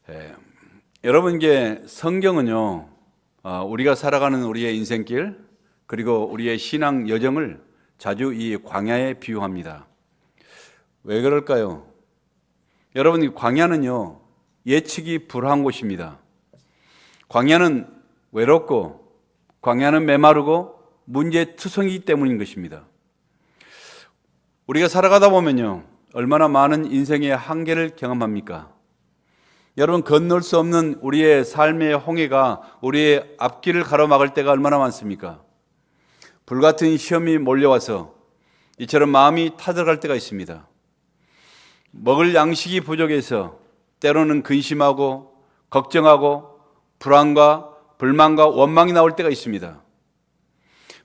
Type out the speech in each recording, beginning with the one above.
예, 여러분, 이게 성경은요, 우리가 살아가는 우리의 인생길, 그리고 우리의 신앙 여정을 자주 이 광야에 비유합니다. 왜 그럴까요? 여러분, 이 광야는요, 예측이 불허한 곳입니다. 광야는 외롭고, 광야는 메마르고, 문제투성이기 때문인 것입니다. 우리가 살아가다 보면요, 얼마나 많은 인생의 한계를 경험합니까? 여러분, 건널 수 없는 우리의 삶의 홍해가 우리의 앞길을 가로막을 때가 얼마나 많습니까? 불같은 시험이 몰려와서 이처럼 마음이 타들어갈 때가 있습니다. 먹을 양식이 부족해서 때로는 근심하고 걱정하고 불안과 불만과 원망이 나올 때가 있습니다.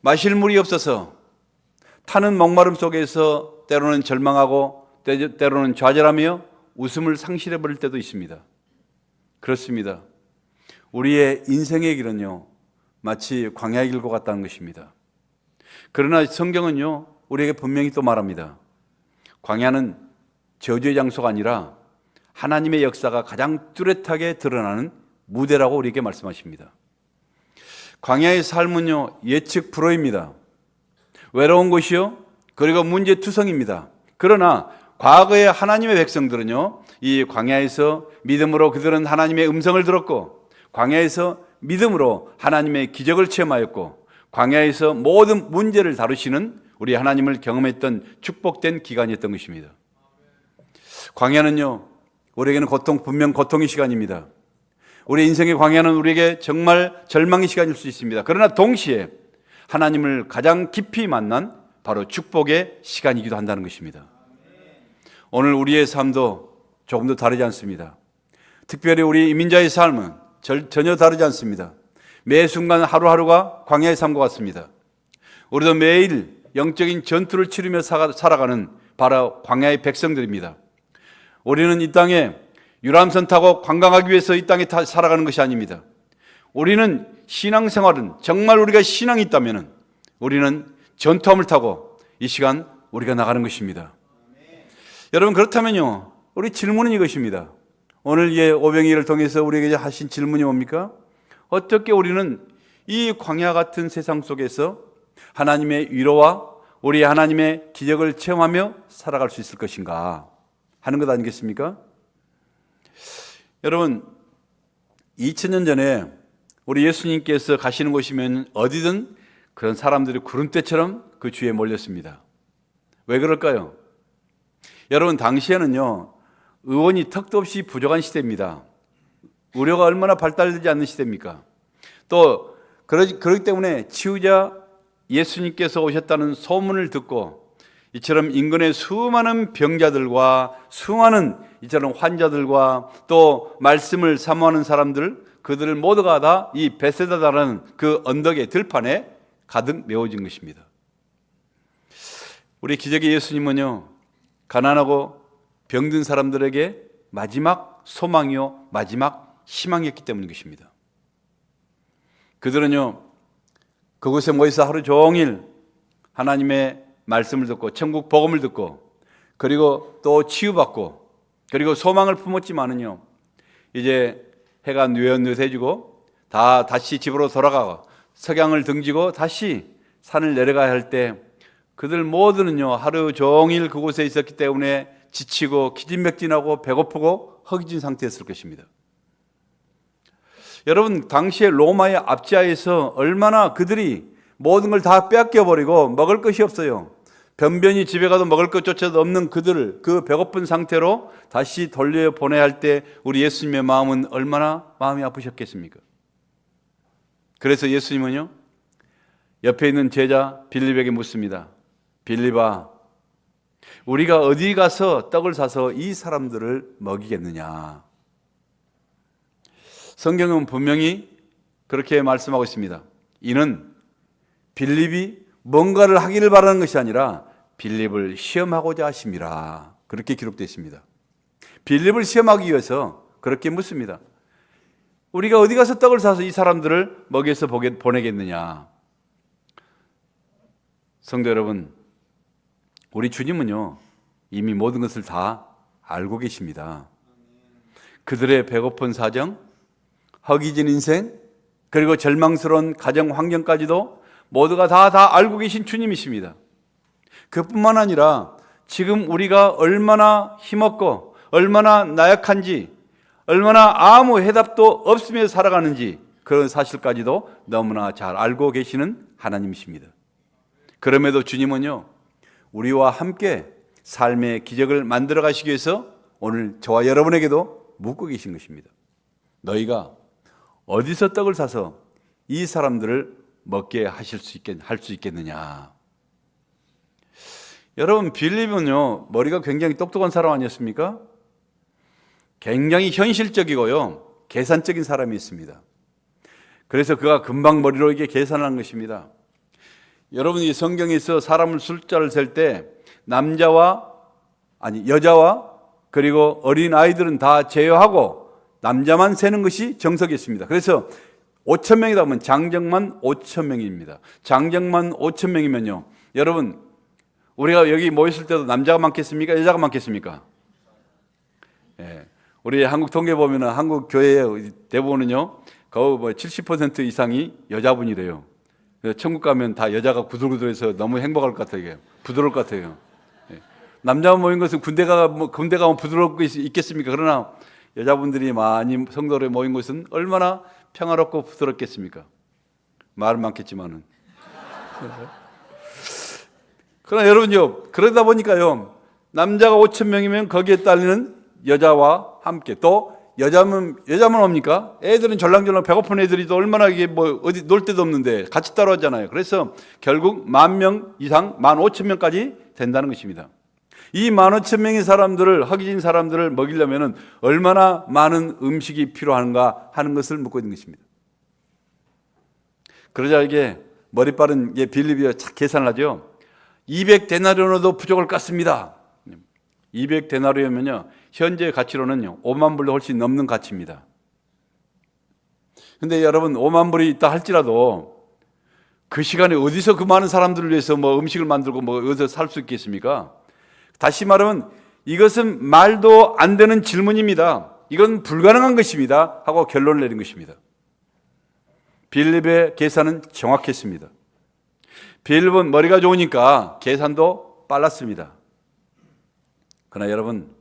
마실 물이 없어서 타는 목마름 속에서 때로는 절망하고 때로는 좌절하며 웃음을 상실해 버릴 때도 있습니다. 그렇습니다. 우리의 인생의 길은요, 마치 광야의 길과 같다는 것입니다. 그러나 성경은요, 우리에게 분명히 또 말합니다. 광야는 저주의 장소가 아니라 하나님의 역사가 가장 뚜렷하게 드러나는 무대라고 우리에게 말씀하십니다. 광야의 삶은요, 예측 불허입니다. 외로운 곳이요, 그리고 문제투성입니다. 그러나 과거의 하나님의 백성들은요, 이 광야에서 믿음으로 그들은 하나님의 음성을 들었고, 광야에서 믿음으로 하나님의 기적을 체험하였고, 광야에서 모든 문제를 다루시는 우리 하나님을 경험했던 축복된 기간이었던 것입니다. 광야는요, 우리에게는 분명 고통의 시간입니다. 우리 인생의 광야는 우리에게 정말 절망의 시간일 수 있습니다. 그러나 동시에 하나님을 가장 깊이 만난 바로 축복의 시간이기도 한다는 것입니다. 오늘 우리의 삶도 조금도 다르지 않습니다. 특별히 우리 이민자의 삶은 전혀 다르지 않습니다. 매 순간 하루하루가 광야의 삶과 같습니다. 우리도 매일 영적인 전투를 치르며 살아가는 바로 광야의 백성들입니다. 우리는 이 땅에 유람선 타고 관광하기 위해서 이 땅에 살아가는 것이 아닙니다. 우리는 신앙생활은 정말 우리가 신앙이 있다면 우리는 전투함을 타고 이 시간 우리가 나가는 것입니다. 여러분, 그렇다면요, 우리 질문은 이것입니다. 오늘 오병이를 통해서 우리에게 하신 질문이 뭡니까? 어떻게 우리는 이 광야 같은 세상 속에서 하나님의 위로와 우리 하나님의 기적을 체험하며 살아갈 수 있을 것인가 하는 것 아니겠습니까? 여러분, 2000년 전에 우리 예수님께서 가시는 곳이면 어디든 그런 사람들이 구름대처럼 그 주위에 몰렸습니다. 왜 그럴까요? 여러분, 당시에는요, 의원이 턱도 없이 부족한 시대입니다. 의료가 얼마나 발달되지 않는 시대입니까? 또 그렇기 때문에 치유자 예수님께서 오셨다는 소문을 듣고 이처럼 인근의 수많은 병자들과 수많은 이처럼 환자들과 또 말씀을 사모하는 사람들, 그들 모두가 다 이 베세다라는 그 언덕의 들판에 가득 메워진 것입니다. 우리 기적의 예수님은요, 가난하고 병든 사람들에게 마지막 소망이요, 마지막 희망이었기 때문인 것입니다. 그들은요, 그곳에 모여서 하루 종일 하나님의 말씀을 듣고 천국 복음을 듣고 그리고 또 치유받고 그리고 소망을 품었지만은요, 이제 해가 뉘엿뉘엿해지고 다시 집으로 돌아가고 석양을 등지고 다시 산을 내려가야 할 때 그들 모두는요, 하루 종일 그곳에 있었기 때문에 지치고 기진맥진하고 배고프고 허기진 상태였을 것입니다. 여러분, 당시에 로마의 압제하에서 얼마나 그들이 모든 걸 다 빼앗겨버리고 먹을 것이 없어요. 변변히 집에 가도 먹을 것조차도 없는 그들을 그 배고픈 상태로 다시 돌려보내야 할 때 우리 예수님의 마음은 얼마나 마음이 아프셨겠습니까? 그래서 예수님은요, 옆에 있는 제자 빌립에게 묻습니다. 빌립아, 우리가 어디 가서 떡을 사서 이 사람들을 먹이겠느냐? 성경은 분명히 그렇게 말씀하고 있습니다. 이는 빌립이 뭔가를 하기를 바라는 것이 아니라 빌립을 시험하고자 하심이라, 그렇게 기록되어 있습니다. 빌립을 시험하기 위해서 그렇게 묻습니다. 우리가 어디 가서 떡을 사서 이 사람들을 먹여서 보내겠느냐? 성도 여러분, 우리 주님은요, 이미 모든 것을 다 알고 계십니다. 그들의 배고픈 사정, 허기진 인생, 그리고 절망스러운 가정 환경까지도 모두가 다 알고 계신 주님이십니다. 그뿐만 아니라 지금 우리가 얼마나 힘없고 얼마나 나약한지, 얼마나 아무 해답도 없으며 살아가는지 그런 사실까지도 너무나 잘 알고 계시는 하나님이십니다. 그럼에도 주님은요, 우리와 함께 삶의 기적을 만들어 가시기 위해서 오늘 저와 여러분에게도 묻고 계신 것입니다. 너희가 어디서 떡을 사서 이 사람들을 먹게 할 수 있겠느냐. 여러분, 빌립은요, 머리가 굉장히 똑똑한 사람 아니었습니까? 굉장히 현실적이고요, 계산적인 사람이 있습니다. 그래서 그가 금방 머리로 이게 계산한 것입니다. 여러분이 성경에서 사람을 숫자를 셀 때 여자와 그리고 어린 아이들은 다 제외하고 남자만 세는 것이 정석이었습니다. 그래서 5,000명이다 하면 장정만 5,000명입니다. 장정만 5,000명이면요, 여러분, 우리가 여기 모였을 때도 남자가 많겠습니까? 여자가 많겠습니까? 예. 우리 한국 통계 보면은 한국 교회의 대부분은요, 거의 70% 이상이 여자분이래요. 그래서 천국 가면 다 여자가 구들구들해서 너무 행복할 것 같아요. 부드러울 것 같아요. 예. 남자만 모인 것은 군대 가면 부드러울 게 있겠습니까? 그러나 여자분들이 많이 성도로 모인 것은 얼마나 평화롭고 부드럽겠습니까? 말은 많겠지만은. 그러나 여러분요, 그러다 보니까요, 남자가 5,000명이면 거기에 딸리는 여자와 함께, 또 여자면 옵니까? 애들은 절랑절랑 배고픈 애들이 또 얼마나 이게 어디 놀 데도 없는데 같이 따라왔잖아요. 그래서 결국 10,000명 이상, 15,000명까지 된다는 것입니다. 이 15,000명의 사람들을, 허기진 사람들을 먹이려면 얼마나 많은 음식이 필요한가 하는 것을 묻고 있는 것입니다. 그러자 이게 머리 빠른 빌립이 계산을 하죠. 200데나리온으로도 부족할 것 같습니다. 200데나리온이면요, 현재 가치로는요, 5만 불도 훨씬 넘는 가치입니다. 근데 여러분, 5만 불이 있다 할지라도 그 시간에 어디서 그 많은 사람들을 위해서 음식을 만들고 어디서 살 수 있겠습니까? 다시 말하면 이것은 말도 안 되는 질문입니다. 이건 불가능한 것입니다 하고 결론을 내린 것입니다. 빌립의 계산은 정확했습니다. 빌립은 머리가 좋으니까 계산도 빨랐습니다. 그러나 여러분,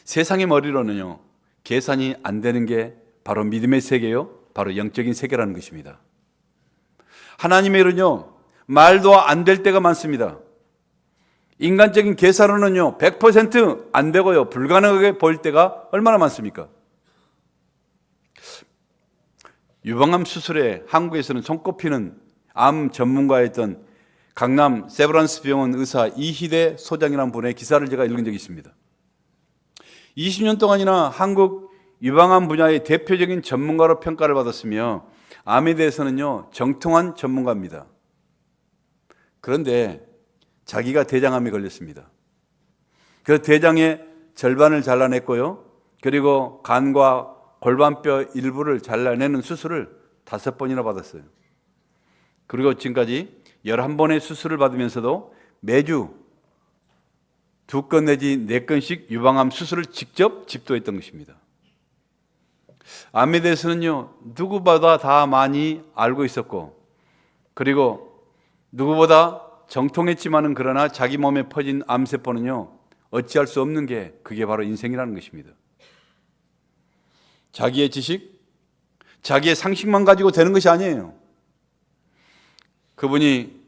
세상의 머리로는요, 계산이 안 되는 게 바로 믿음의 세계요, 바로 영적인 세계라는 것입니다. 하나님의 일은요, 말도 안 될 때가 많습니다. 인간적인 계산으로는요, 100% 안 되고요, 불가능하게 보일 때가 얼마나 많습니까? 유방암 수술에 한국에서는 손꼽히는 암 전문가였던 강남 세브란스 병원 의사 이희대 소장이라는 분의 기사를 제가 읽은 적이 있습니다. 20년 동안이나 한국 유방암 분야의 대표적인 전문가로 평가를 받았으며 암에 대해서는요, 정통한 전문가입니다. 그런데 자기가 대장암에 걸렸습니다. 그 대장의 절반을 잘라냈고요, 그리고 간과 골반뼈 일부를 잘라내는 수술을 5번이나 받았어요. 그리고 지금까지 11번의 수술을 받으면서도 매주 2건 내지 4건씩 유방암 수술을 직접 집도했던 것입니다. 암에 대해서는요, 누구보다 다 많이 알고 있었고, 그리고 누구보다 정통했지만은 그러나 자기 몸에 퍼진 암세포는요, 어찌할 수 없는 게 그게 바로 인생이라는 것입니다. 자기의 지식, 자기의 상식만 가지고 되는 것이 아니에요. 그분이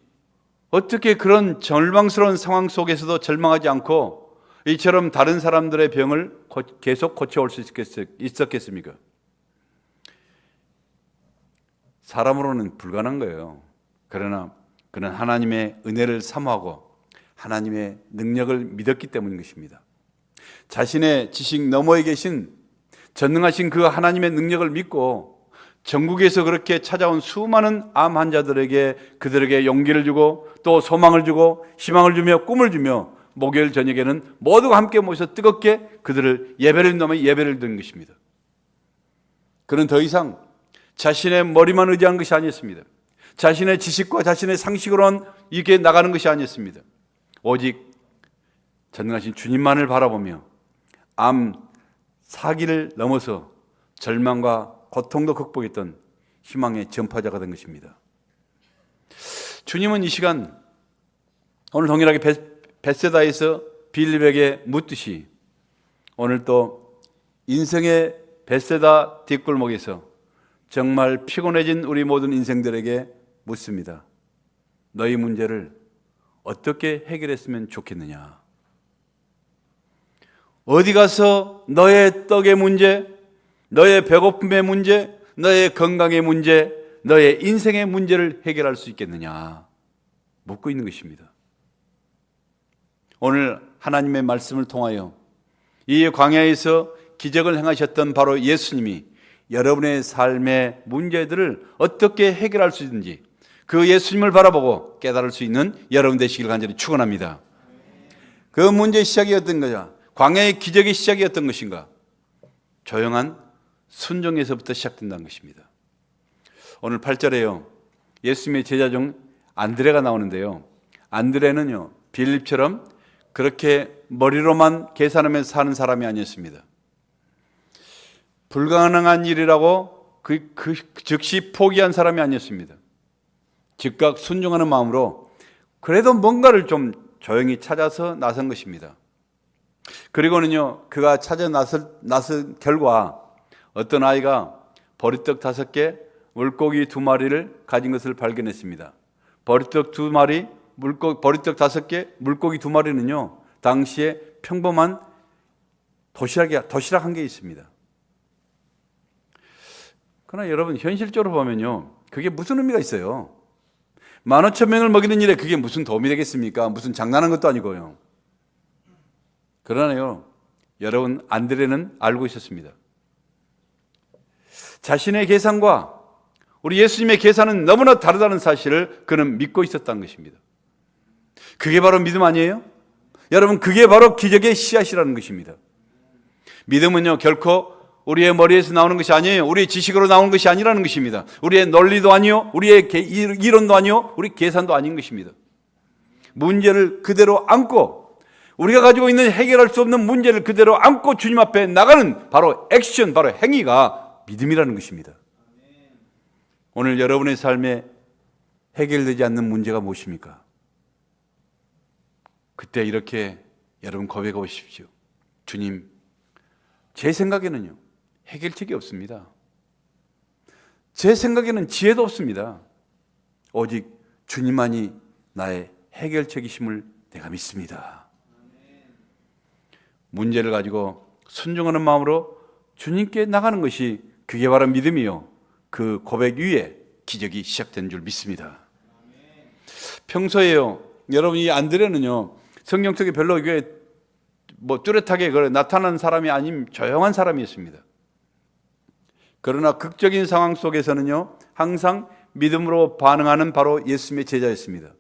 어떻게 그런 절망스러운 상황 속에서도 절망하지 않고 이처럼 다른 사람들의 병을 계속 고쳐올 수 있었겠습니까? 사람으로는 불가능한 거예요. 그러나 그는 하나님의 은혜를 사모하고 하나님의 능력을 믿었기 때문인 것입니다. 자신의 지식 너머에 계신 전능하신 그 하나님의 능력을 믿고 전국에서 그렇게 찾아온 수많은 암 환자들에게 그들에게 용기를 주고 또 소망을 주고 희망을 주며 꿈을 주며 목요일 저녁에는 모두가 함께 모여서 뜨겁게 그들을 예배를 드린 것입니다. 그는 더 이상 자신의 머리만 의지한 것이 아니었습니다. 자신의 지식과 자신의 상식으로는 이렇게 나가는 것이 아니었습니다. 오직 전능하신 주님만을 바라보며 암 사기를 넘어서 절망과 고통도 극복했던 희망의 전파자가 된 것입니다. 주님은 이 시간 오늘 동일하게 벳세다에서 빌립에게 묻듯이 오늘 또 인생의 벳세다 뒷골목에서 정말 피곤해진 우리 모든 인생들에게 묻습니다. 너희 문제를 어떻게 해결했으면 좋겠느냐? 어디 가서 너의 떡의 문제, 너의 배고픔의 문제, 너의 건강의 문제, 너의 인생의 문제를 해결할 수 있겠느냐? 묻고 있는 것입니다. 오늘 하나님의 말씀을 통하여 이 광야에서 기적을 행하셨던 바로 예수님이 여러분의 삶의 문제들을 어떻게 해결할 수 있는지 그 예수님을 바라보고 깨달을 수 있는 여러분 되시길 간절히 축원합니다. 그 문제의 시작이 어떤 거냐? 광야의 기적의 시작이 어떤 것인가? 조용한 순종에서부터 시작된다는 것입니다. 오늘 8절에요. 예수님의 제자 중 안드레가 나오는데요. 안드레는요, 빌립처럼 그렇게 머리로만 계산하면서 사는 사람이 아니었습니다. 불가능한 일이라고 즉시 포기한 사람이 아니었습니다. 즉각 순종하는 마음으로 그래도 뭔가를 좀 조용히 찾아서 나선 것입니다. 그리고는요, 그가 찾아 나선 결과 어떤 아이가 보리떡 5개, 물고기 2마리를 가진 것을 발견했습니다. 보리떡 2마리, 보리떡 5개, 물고기 2마리는요, 당시에 평범한 도시락 한 개 있습니다. 그러나 여러분, 현실적으로 보면요, 그게 무슨 의미가 있어요? 15,000명을 먹이는 일에 그게 무슨 도움이 되겠습니까? 무슨 장난한 것도 아니고요. 그러나요, 여러분, 안드레는 알고 있었습니다. 자신의 계산과 우리 예수님의 계산은 너무나 다르다는 사실을 그는 믿고 있었다는 것입니다. 그게 바로 믿음 아니에요? 여러분, 그게 바로 기적의 씨앗이라는 것입니다. 믿음은요, 결코 우리의 머리에서 나오는 것이 아니에요. 우리의 지식으로 나오는 것이 아니라는 것입니다. 우리의 논리도 아니요, 우리의 이론도 아니요, 우리 계산도 아닌 것입니다. 문제를 그대로 안고, 우리가 가지고 있는 해결할 수 없는 문제를 그대로 안고 주님 앞에 나가는 바로 액션, 바로 행위가 믿음이라는 것입니다. 오늘 여러분의 삶에 해결되지 않는 문제가 무엇입니까? 그때 이렇게 여러분 고백해 보십시오. 주님, 제 생각에는요, 해결책이 없습니다. 제 생각에는 지혜도 없습니다. 오직 주님만이 나의 해결책이심을 내가 믿습니다. 문제를 가지고 순종하는 마음으로 주님께 나가는 것이 그게 바로 믿음이요, 그 고백 위에 기적이 시작된 줄 믿습니다. 평소에요, 여러분, 이 안드레는요, 성경 속에 별로 이게 뚜렷하게 나타난 사람이 아닌 조용한 사람이었습니다. 그러나 극적인 상황 속에서는요, 항상 믿음으로 반응하는 바로 예수님의 제자였습니다.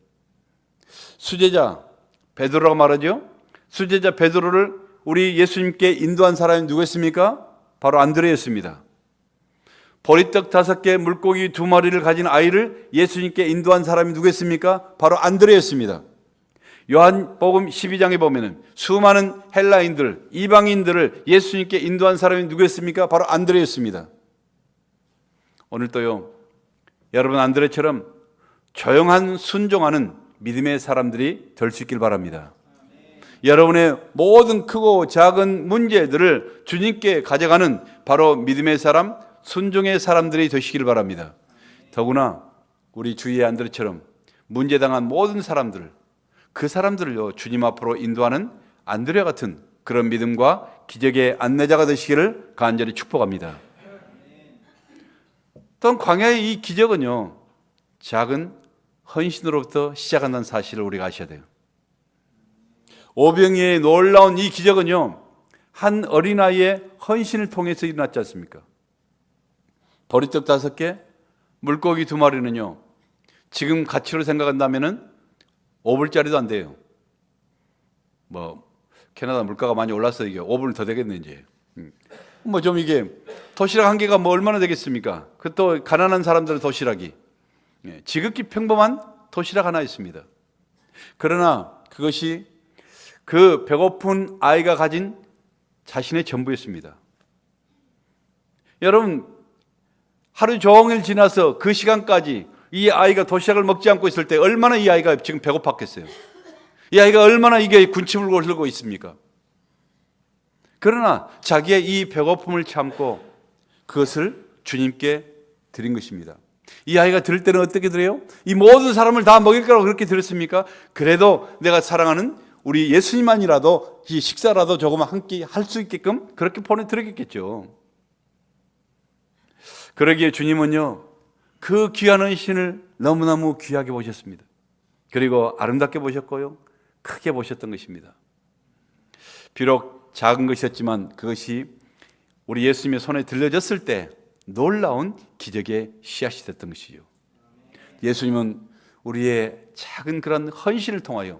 수제자 베드로라고 말하죠. 수제자 베드로를 우리 예수님께 인도한 사람이 누구였습니까? 바로 안드레였습니다. 보리떡 5개, 물고기 2마리를 가진 아이를 예수님께 인도한 사람이 누구였습니까? 바로 안드레였습니다. 요한복음 12장에 보면은 수많은 헬라인들, 이방인들을 예수님께 인도한 사람이 누구였습니까? 바로 안드레였습니다. 오늘도요, 여러분 안드레처럼 조용한 순종하는 믿음의 사람들이 될 수 있길 바랍니다. 여러분의 모든 크고 작은 문제들을 주님께 가져가는 바로 믿음의 사람, 순종의 사람들이 되시길 바랍니다. 더구나 우리 주위의 안드레처럼 문제당한 모든 사람들을, 그 사람들을요, 주님 앞으로 인도하는 안드레 같은 그런 믿음과 기적의 안내자가 되시기를 간절히 축복합니다. 또한 광야의 이 기적은요, 작은 헌신으로부터 시작한다는 사실을 우리가 아셔야 돼요. 오병이의 놀라운 이 기적은요, 한 어린아이의 헌신을 통해서 일어났지 않습니까? 보리떡 5개, 물고기 2마리는요, 지금 가치로 생각한다면은 5불짜리도 안 돼요. 캐나다 물가가 많이 올라서 이게 5불 더 되겠네, 이제. 좀 이게 도시락 한 개가 얼마나 되겠습니까? 그 또 가난한 사람들의 도시락이. 지극히 평범한 도시락 하나 있습니다. 그러나 그것이 그 배고픈 아이가 가진 자신의 전부였습니다. 여러분, 하루 종일 지나서 그 시간까지 이 아이가 도시락을 먹지 않고 있을 때 얼마나 이 아이가 지금 배고팠겠어요. 이 아이가 얼마나 이게 군침을 흘리고 있습니까? 그러나 자기의 이 배고픔을 참고 그것을 주님께 드린 것입니다. 이 아이가 들을 때는 어떻게 들어요? 이 모든 사람을 다 먹일 거라고 그렇게 들었습니까? 그래도 내가 사랑하는 우리 예수님만이라도 이 식사라도 조금 한 끼 할 수 있게끔 그렇게 보내드리겠죠. 그러기에 주님은요, 그 귀한 은신을 너무너무 귀하게 보셨습니다. 그리고 아름답게 보셨고요, 크게 보셨던 것입니다. 비록 작은 것이었지만 그것이 우리 예수님의 손에 들려졌을 때 놀라운 기적의 씨앗이 됐던 것이죠. 예수님은 우리의 작은 그런 헌신을 통하여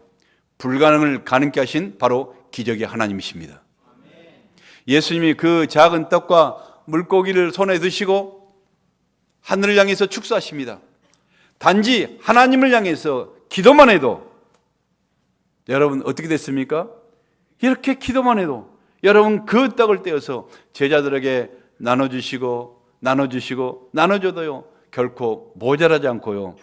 불가능을 가능케 하신 바로 기적의 하나님이십니다. 예수님이 그 작은 떡과 물고기를 손에 드시고 하늘을 향해서 축사하십니다. 단지 하나님을 향해서 기도만 해도 여러분 어떻게 됐습니까? 이렇게 기도만 해도 여러분 그 떡을 떼어서 제자들에게 나눠주시고 나눠줘도요 결코 모자라지 않고요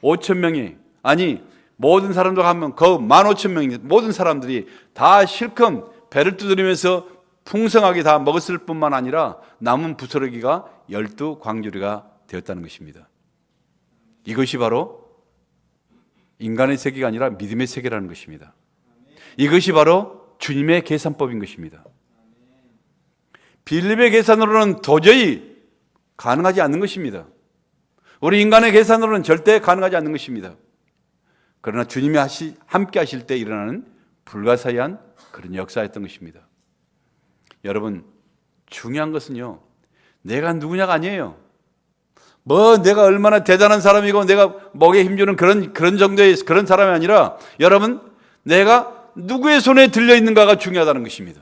5,000명이 아니 모든 사람들 하면 그 15,000명이 모든 사람들이 다 실컷 배를 두드리면서 풍성하게 다 먹었을 뿐만 아니라 남은 부스러기가 12광주리가 되었다는 것입니다. 이것이 바로 인간의 세계가 아니라 믿음의 세계라는 것입니다. 이것이 바로 주님의 계산법인 것입니다. 빌립의 계산으로는 도저히 가능하지 않는 것입니다. 우리 인간의 계산으로는 절대 가능하지 않는 것입니다. 그러나 주님이 함께 하실 때 일어나는 불가사의한 그런 역사였던 것입니다. 여러분, 중요한 것은요, 내가 누구냐가 아니에요. 내가 얼마나 대단한 사람이고 내가 목에 힘주는 그런 정도의 그런 사람이 아니라 여러분, 내가 누구의 손에 들려 있는가가 중요하다는 것입니다.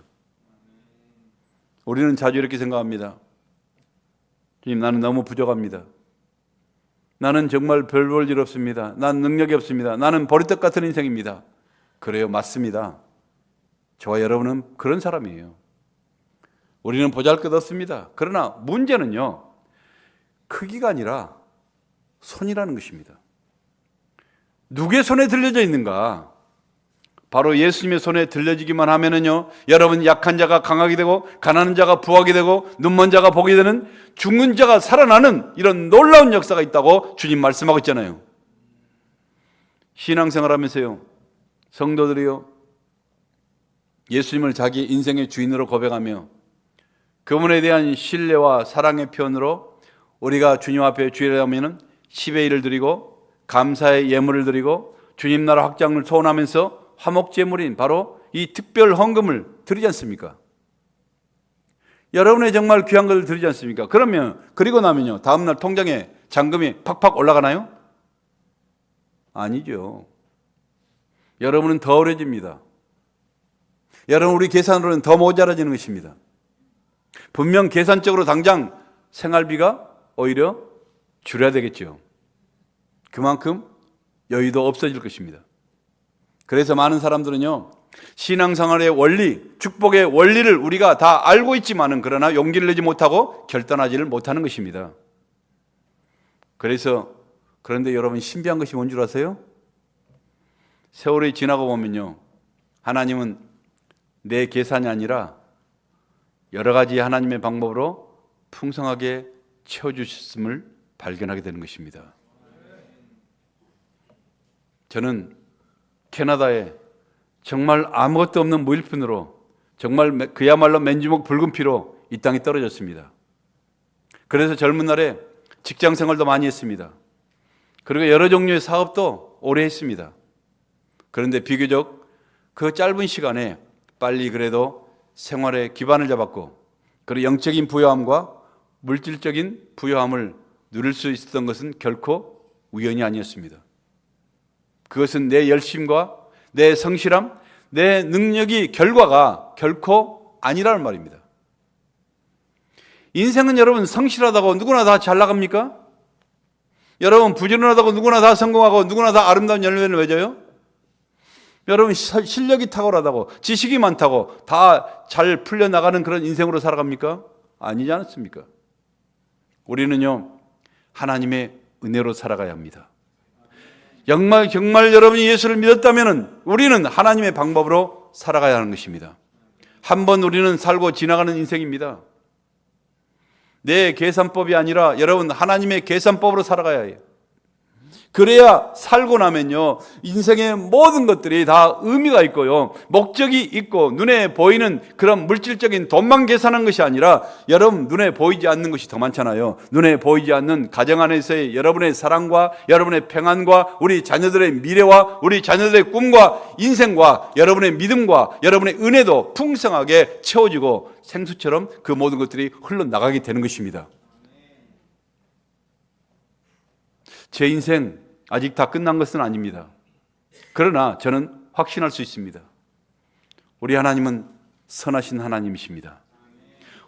우리는 자주 이렇게 생각합니다. 주님, 나는 너무 부족합니다. 나는 정말 별 볼 일 없습니다. 난 능력이 없습니다. 나는 보리떡 같은 인생입니다. 그래요, 맞습니다. 저와 여러분은 그런 사람이에요. 우리는 보잘것없습니다. 그러나 문제는요, 크기가 아니라 손이라는 것입니다. 누구의 손에 들려져 있는가? 바로 예수님의 손에 들려지기만 하면은요, 여러분 약한 자가 강하게 되고 가난한 자가 부하게 되고 눈먼 자가 보게 되는 죽는 자가 살아나는 이런 놀라운 역사가 있다고 주님 말씀하고 있잖아요. 신앙생활하면서요, 성도들이요, 예수님을 자기 인생의 주인으로 고백하며 그분에 대한 신뢰와 사랑의 표현으로 우리가 주님 앞에 주일하면은 10의 1을 드리고 감사의 예물을 드리고 주님 나라 확장을 소원하면서 화목제물인 바로 이 특별 헌금을 드리지 않습니까? 여러분의 정말 귀한 것을 드리지 않습니까? 그리고 나면요, 다음날 통장에 잔금이 팍팍 올라가나요? 아니죠. 여러분은 더 어려집니다. 여러분, 우리 계산으로는 더 모자라지는 것입니다. 분명 계산적으로 당장 생활비가 오히려 줄여야 되겠죠. 그만큼 여유도 없어질 것입니다. 그래서 많은 사람들은요, 신앙생활의 원리, 축복의 원리를 우리가 다 알고 있지만은 그러나 용기를 내지 못하고 결단하지를 못하는 것입니다. 그런데 여러분, 신비한 것이 뭔 줄 아세요? 세월이 지나고 보면요, 하나님은 내 계산이 아니라 여러 가지 하나님의 방법으로 풍성하게 채워주셨음을 발견하게 되는 것입니다. 저는 캐나다에 정말 아무것도 없는 무일푼으로 정말 그야말로 맨주먹 붉은 피로 이 땅에 떨어졌습니다. 그래서 젊은 날에 직장 생활도 많이 했습니다. 그리고 여러 종류의 사업도 오래 했습니다. 그런데 비교적 그 짧은 시간에 빨리 그래도 생활의 기반을 잡았고, 그리고 영적인 부요함과 물질적인 부요함을 누릴 수 있었던 것은 결코 우연이 아니었습니다. 그것은 내 열심과 내 성실함, 내 능력이 결과가 결코 아니라는 말입니다. 인생은 여러분 성실하다고 누구나 다 잘 나갑니까? 여러분 부지런하다고 누구나 다 성공하고 누구나 다 아름다운 열매를 맺어요? 여러분 실력이 탁월하다고 지식이 많다고 다 잘 풀려나가는 그런 인생으로 살아갑니까? 아니지 않습니까? 우리는요, 하나님의 은혜로 살아가야 합니다. 정말 여러분이 예수를 믿었다면 우리는 하나님의 방법으로 살아가야 하는 것입니다. 한번 우리는 살고 지나가는 인생입니다. 내 계산법이 아니라 여러분 하나님의 계산법으로 살아가야 해요. 그래야 살고 나면요, 인생의 모든 것들이 다 의미가 있고요, 목적이 있고, 눈에 보이는 그런 물질적인 돈만 계산한 것이 아니라 여러분 눈에 보이지 않는 것이 더 많잖아요. 눈에 보이지 않는 가정 안에서의 여러분의 사랑과 여러분의 평안과 우리 자녀들의 미래와 우리 자녀들의 꿈과 인생과 여러분의 믿음과 여러분의 은혜도 풍성하게 채워지고 생수처럼 그 모든 것들이 흘러나가게 되는 것입니다. 제 인생 아직 다 끝난 것은 아닙니다. 그러나 저는 확신할 수 있습니다. 우리 하나님은 선하신 하나님이십니다.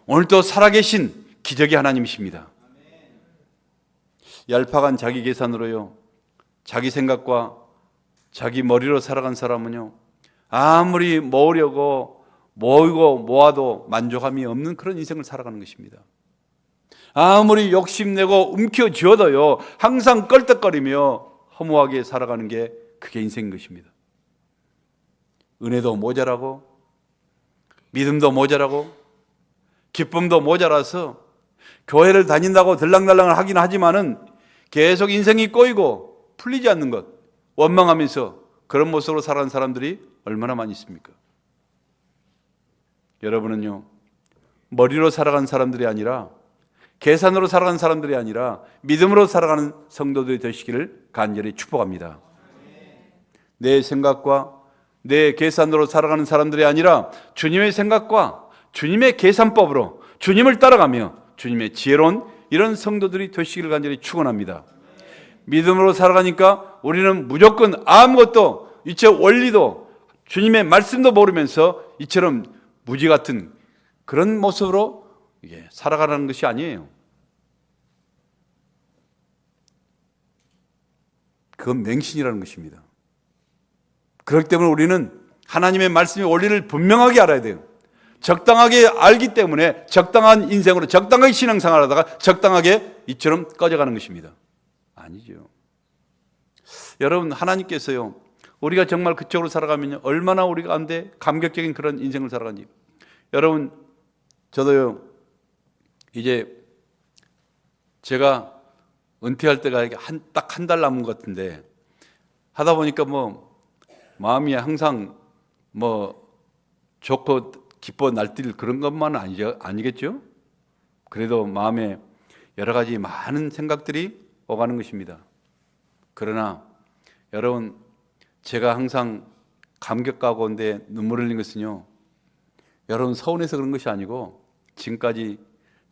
오늘도 살아계신 기적의 하나님이십니다. 얄팍한 자기 계산으로요, 자기 생각과 자기 머리로 살아간 사람은요, 아무리 모으려고 모아도 만족함이 없는 그런 인생을 살아가는 것입니다. 아무리 욕심내고 움켜쥐어도요, 항상 껄떡거리며 허무하게 살아가는 게 그게 인생인 것입니다. 은혜도 모자라고, 믿음도 모자라고, 기쁨도 모자라서 교회를 다닌다고 들랑달랑을 하긴 하지만은 계속 인생이 꼬이고 풀리지 않는 것, 원망하면서 그런 모습으로 살아가는 사람들이 얼마나 많이 있습니까? 여러분은요, 머리로 살아가는 사람들이 아니라, 계산으로 살아가는 사람들이 아니라 믿음으로 살아가는 성도들이 되시기를 간절히 축복합니다. 내 생각과 내 계산으로 살아가는 사람들이 아니라 주님의 생각과 주님의 계산법으로 주님을 따라가며 주님의 지혜로운 이런 성도들이 되시기를 간절히 축원합니다. 믿음으로 살아가니까 우리는 무조건 아무것도, 이체 원리도 주님의 말씀도 모르면서 이처럼 무지 같은 그런 모습으로 살아가라는 것이 아니에요. 그건 맹신이라는 것입니다. 그렇기 때문에 우리는 하나님의 말씀의 원리를 분명하게 알아야 돼요. 적당하게 알기 때문에 적당한 인생으로 적당하게 신앙생활을 하다가 적당하게 이처럼 꺼져가는 것입니다. 아니죠. 여러분, 하나님께서요, 우리가 정말 그쪽으로 살아가면 얼마나 우리 가운데 감격적인 그런 인생을 살아가는지. 여러분, 저도요, 이제 제가 은퇴할 때가 딱 한 달 남은 것 같은데, 하다 보니까 마음이 항상 좋고 기뻐 날뛸 그런 것만은 아니겠죠? 그래도 마음에 여러 가지 많은 생각들이 오가는 것입니다. 그러나 여러분, 제가 항상 감격 가운데 눈물 흘린 것은요, 여러분 서운해서 그런 것이 아니고 지금까지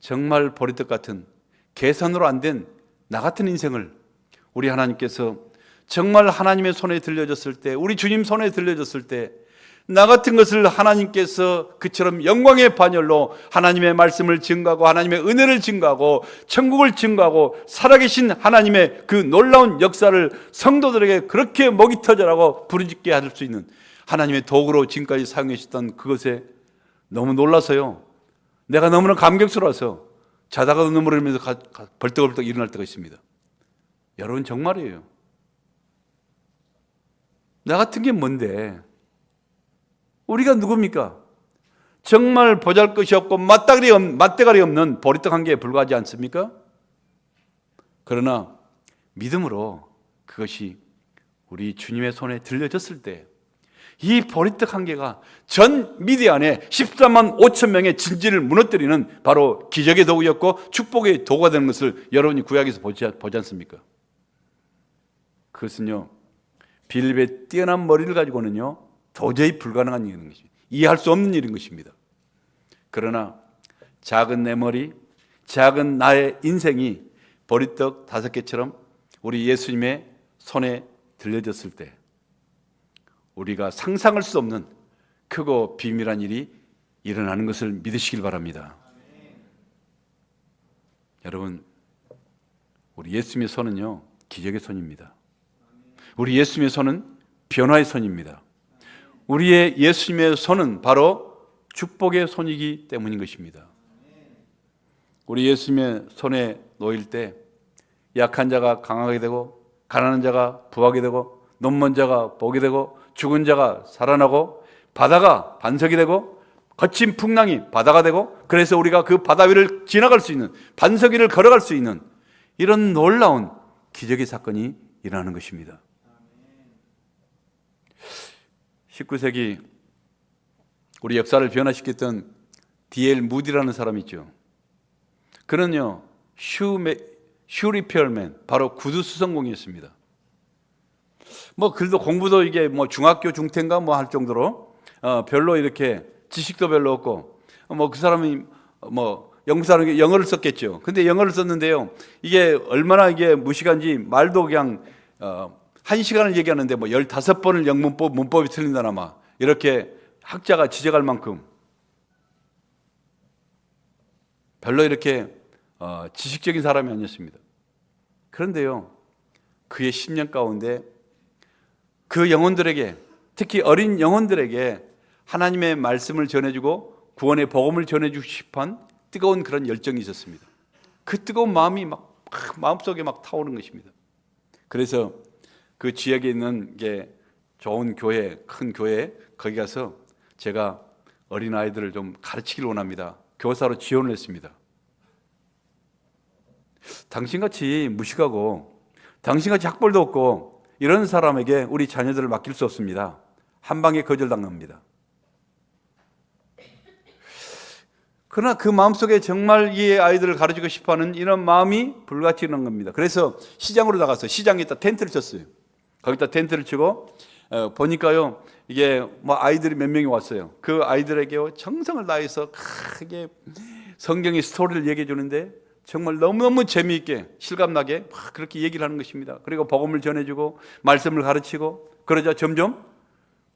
정말 보리떡 같은 계산으로 안 된 나 같은 인생을 우리 하나님께서 정말 하나님의 손에 들려졌을 때, 우리 주님 손에 들려졌을 때 나 같은 것을 하나님께서 그처럼 영광의 반열로 하나님의 말씀을 증거하고 하나님의 은혜를 증거하고 천국을 증거하고 살아계신 하나님의 그 놀라운 역사를 성도들에게 그렇게 먹이 터져라고 부르짖게 할 수 있는 하나님의 도구로 지금까지 사용해 주셨던 그것에 너무 놀라서요, 내가 너무나 감격스러워서 자다가도 눈물을 흘리면서 벌떡벌떡 일어날 때가 있습니다. 여러분, 정말이에요. 나 같은 게 뭔데? 우리가 누굽니까? 정말 보잘것이 없고 맞대가리 없는 보리떡 한 개에 불과하지 않습니까? 그러나 믿음으로 그것이 우리 주님의 손에 들려졌을 때 이 보리떡 한 개가 전 미디안에 14만 5천 명의 진지를 무너뜨리는 바로 기적의 도구였고 축복의 도구가 되는 것을 여러분이 구약에서 보지 않습니까? 그것은요, 빌립의 뛰어난 머리를 가지고는요 도저히 불가능한 일인 것입니다. 이해할 수 없는 일인 것입니다. 그러나 작은 내 머리, 작은 나의 인생이 보리떡 5개처럼 우리 예수님의 손에 들려졌을 때 우리가 상상할 수 없는 크고 비밀한 일이 일어나는 것을 믿으시길 바랍니다. 여러분, 우리 예수님의 손은요 기적의 손입니다. 우리 예수님의 손은 변화의 손입니다. 우리의 예수님의 손은 바로 축복의 손이기 때문인 것입니다. 우리 예수님의 손에 놓일 때 약한 자가 강하게 되고, 가난한 자가 부하게 되고, 눈먼 자가 보게 되고, 죽은 자가 살아나고, 바다가 반석이 되고, 거친 풍랑이 바다가 되고, 그래서 우리가 그 바다 위를 지나갈 수 있는, 반석 위를 걸어갈 수 있는 이런 놀라운 기적의 사건이 일어나는 것입니다. 19세기 우리 역사를 변화시켰던 D.L. 무디라는 사람이 있죠. 그는요, 슈리피얼맨, 바로 구두 수성공이었습니다. 그래도 공부도 이게 중학교 중퇴인가 할 정도로 별로 이렇게 지식도 별로 없고, 그 사람이 영국 사람이 영어를 썼겠죠. 근데 영어를 썼는데요, 이게 얼마나 이게 무식한지 말도 그냥 1시간을 얘기하는데 15번을 문법이 틀린다나 이렇게 학자가 지적할 만큼 별로 이렇게 지식적인 사람이 아니었습니다. 그런데요, 그의 10년 가운데 그 영혼들에게, 특히 어린 영혼들에게 하나님의 말씀을 전해주고 구원의 복음을 전해주고 싶은 뜨거운 그런 열정이 있었습니다. 그 뜨거운 마음이 마음속에 타오르는 것입니다. 그래서 그 지역에 있는 게 좋은 교회, 큰 교회, 거기 가서 제가 어린아이들을 좀 가르치기를 원합니다. 교사로 지원을 했습니다. 당신같이 무식하고 당신같이 학벌도 없고 이런 사람에게 우리 자녀들을 맡길 수 없습니다. 한 방에 거절당합니다. 그러나 그 마음속에 정말 이 아이들을 가르치고 싶어하는 이런 마음이 불같이 일어난 겁니다. 그래서 시장으로 나가서 시장에다 텐트를 쳤어요. 거기다 텐트를 치고 보니까요, 이게 아이들이 몇 명이 왔어요. 그 아이들에게 정성을 다해서 크게 성경의 스토리를 얘기해 주는데 정말 너무너무 재미있게 실감나게 그렇게 얘기를 하는 것입니다. 그리고 복음을 전해주고 말씀을 가르치고, 그러자 점점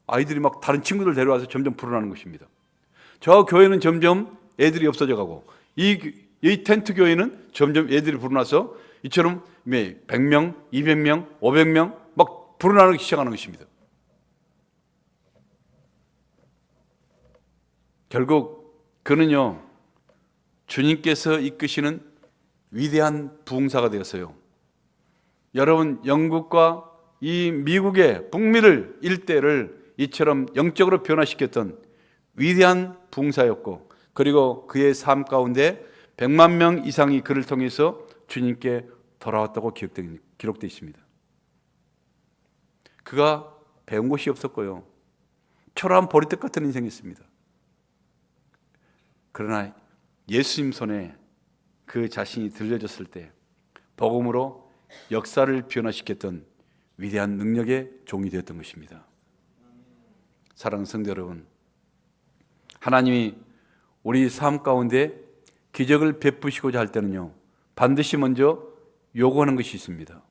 아이들이 다른 친구들 데려와서 점점 불어나는 것입니다. 저 교회는 점점 애들이 없어져 가고, 이 텐트 교회는 점점 애들이 불어나서 이처럼 100명, 200명, 500명 불어나기 시작하는 것입니다. 결국 그는요, 주님께서 이끄시는 위대한 부흥사가 되었어요. 여러분, 영국과 이 미국의 북미를 일대를 이처럼 영적으로 변화시켰던 위대한 부흥사였고, 그리고 그의 삶 가운데 100만 명 이상이 그를 통해서 주님께 돌아왔다고 기록되어 있습니다. 그가 배운 곳이 없었고요, 초라한 보리떡 같은 인생이었습니다. 그러나 예수님 손에 그 자신이 들려졌을 때 복음으로 역사를 변화시켰던 위대한 능력의 종이 되었던 것입니다. 사랑하는 성도 여러분, 하나님이 우리 삶 가운데 기적을 베푸시고자 할 때는요, 반드시 먼저 요구하는 것이 있습니다.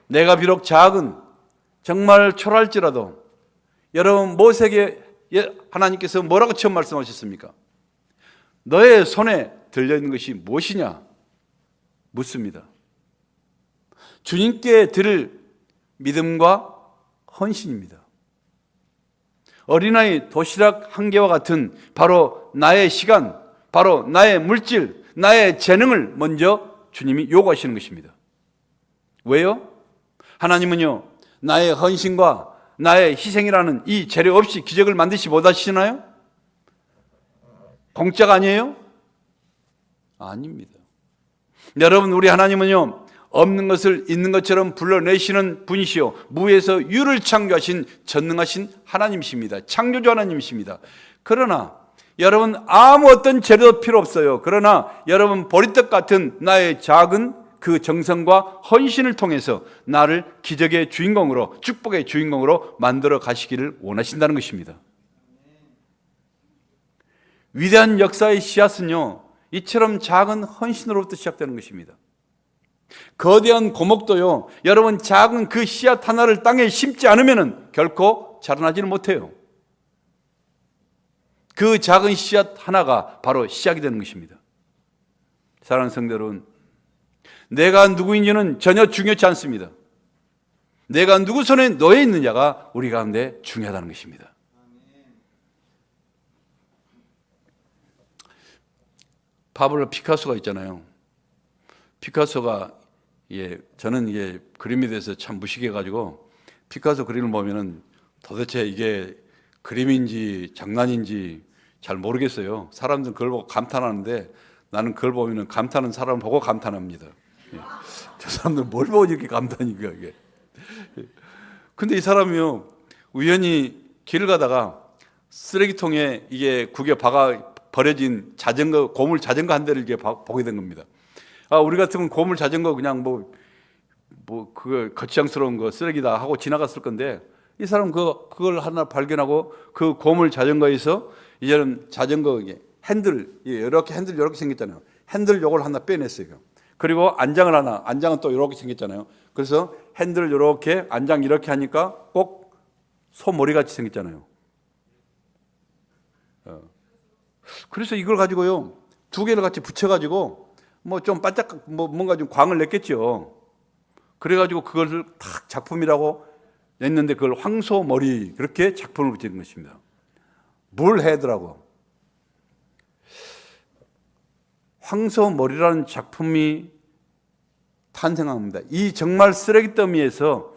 내가 비록 작은, 정말 초라할지라도, 여러분 모세에게 하나님께서 뭐라고 처음 말씀하셨습니까? 너의 손에 들려있는 것이 무엇이냐? 묻습니다. 주님께 드릴 믿음과 헌신입니다. 어린아이 도시락 한 개와 같은 바로 나의 시간, 바로 나의 물질, 나의 재능을 먼저 주님이 요구하시는 것입니다. 왜요? 하나님은요, 나의 헌신과 나의 희생이라는 이 재료 없이 기적을 만드시 못하시나요? 공짜가 아니에요? 아닙니다. 여러분, 우리 하나님은요, 없는 것을 있는 것처럼 불러내시는 분이시요, 무에서 유를 창조하신 전능하신 하나님이십니다. 창조주 하나님이십니다. 그러나 여러분, 아무 어떤 재료도 필요 없어요. 그러나 여러분, 보리떡 같은 나의 작은 그 정성과 헌신을 통해서 나를 기적의 주인공으로, 축복의 주인공으로 만들어 가시기를 원하신다는 것입니다. 위대한 역사의 씨앗은요, 이처럼 작은 헌신으로부터 시작되는 것입니다. 거대한 고목도요, 여러분 작은 그 씨앗 하나를 땅에 심지 않으면 결코 자라나지는 못해요. 그 작은 씨앗 하나가 바로 시작이 되는 것입니다. 사랑하는 성도 여러분, 내가 누구인지는 전혀 중요치 않습니다. 내가 누구 손에 놓여 있느냐가 우리 가운데 중요하다는 것입니다. 파블로 피카소가 있잖아요. 피카소가 저는 이게 그림에 대해서 참 무식해가지고 피카소 그림을 보면은 도대체 이게 그림인지 장난인지 잘 모르겠어요. 사람들은 그걸 보고 감탄하는데 나는 그걸 보면은 감탄하는 사람을 보고 감탄합니다. 저 사람들 뭘 보고 이렇게 감탄인가 이게. 근데 이 사람이요 우연히 길을 가다가 쓰레기통에 이게 구겨 박아 버려진 자전거 고물 자전거 한 대를 이렇게 보게 된 겁니다. 우리 같으면 고물 자전거 그냥 그거 거치장스러운 거 쓰레기다 하고 지나갔을 건데 이 사람 그걸 하나 발견하고 그 고물 자전거에서 이제는 자전거 핸들 이렇게 생겼잖아요. 핸들 요걸 하나 빼냈어요. 그리고 안장은 또 이렇게 생겼잖아요. 그래서 핸들을 이렇게 안장 이렇게 하니까 꼭 소머리 같이 생겼잖아요. 그래서 이걸 가지고요 두 개를 같이 붙여가지고 좀 반짝 뭔가 좀 광을 냈겠죠. 그래가지고 그것을 탁 작품이라고 냈는데 그걸 황소머리 그렇게 작품을 붙이는 것입니다. 뭘 해더라고. 황소머리라는 작품이 탄생합니다. 이 정말 쓰레기 더미에서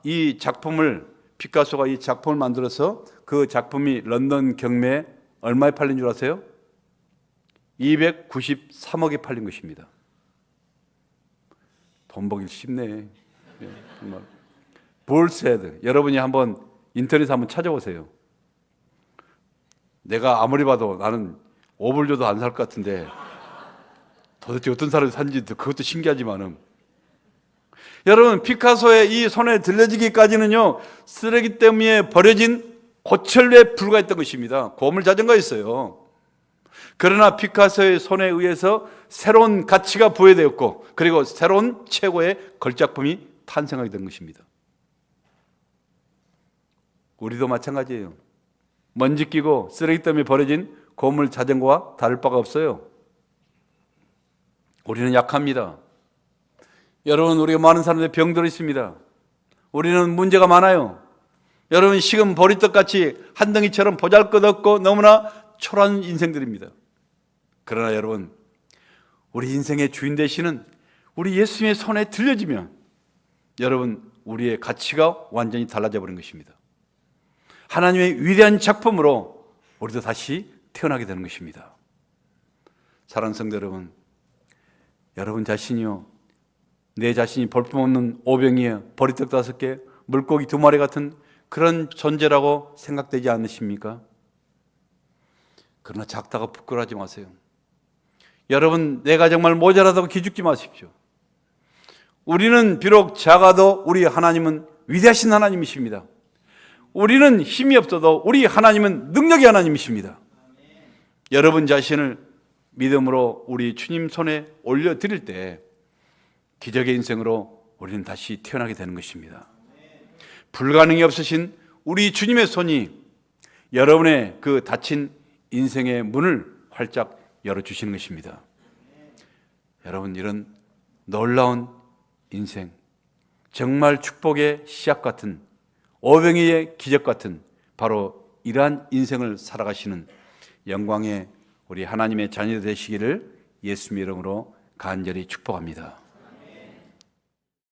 이 작품을 피카소가 이 작품을 만들어서 그 작품이 런던 경매에 얼마에 팔린 줄 아세요? 293억에 팔린 것입니다. 돈 벌기 쉽네. 정말. 볼세드. 여러분이 한번 인터넷에 한번 찾아보세요. 내가 아무리 봐도 나는 5불 줘도 안 살 것 같은데 도대체 어떤 사람이 산지 그것도 신기하지만은 여러분 피카소의 이 손에 들려지기까지는요 쓰레기 때문에 버려진 고철에 불과했던 것입니다. 고물 자전거였어요. 그러나 피카소의 손에 의해서 새로운 가치가 부여되었고 그리고 새로운 최고의 걸작품이 탄생하게 된 것입니다. 우리도 마찬가지예요. 먼지 끼고 쓰레기 때문에 버려진 고물 자전거와 다를 바가 없어요. 우리는 약합니다. 여러분 우리가 많은 사람들이 병들어 있습니다. 우리는 문제가 많아요. 여러분 식은 보리떡같이 한 덩이처럼 보잘것없고 너무나 초라한 인생들입니다. 그러나 여러분 우리 인생의 주인 되시는 우리 예수님의 손에 들려지면 여러분 우리의 가치가 완전히 달라져 버린 것입니다. 하나님의 위대한 작품으로 우리도 다시 태어나게 되는 것입니다. 사랑하는 성도 여러분, 여러분 자신이요 내 자신이 볼품없는 오병이에 보리떡 5개, 물고기 2마리 같은 그런 존재라고 생각되지 않으십니까? 그러나 작다고 부끄러워하지 마세요. 여러분 내가 정말 모자라다고 기죽지 마십시오. 우리는 비록 작아도 우리 하나님은 위대하신 하나님이십니다. 우리는 힘이 없어도 우리 하나님은 능력의 하나님이십니다. 여러분 자신을 믿음으로 우리 주님 손에 올려드릴 때 기적의 인생으로 우리는 다시 태어나게 되는 것입니다. 불가능이 없으신 우리 주님의 손이 여러분의 그 닫힌 인생의 문을 활짝 열어주시는 것입니다. 여러분 이런 놀라운 인생, 정말 축복의 시작 같은 오병이의 기적 같은 바로 이러한 인생을 살아가시는 영광의 우리 하나님의 자녀 되시기를 예수님의 이름으로 간절히 축복합니다.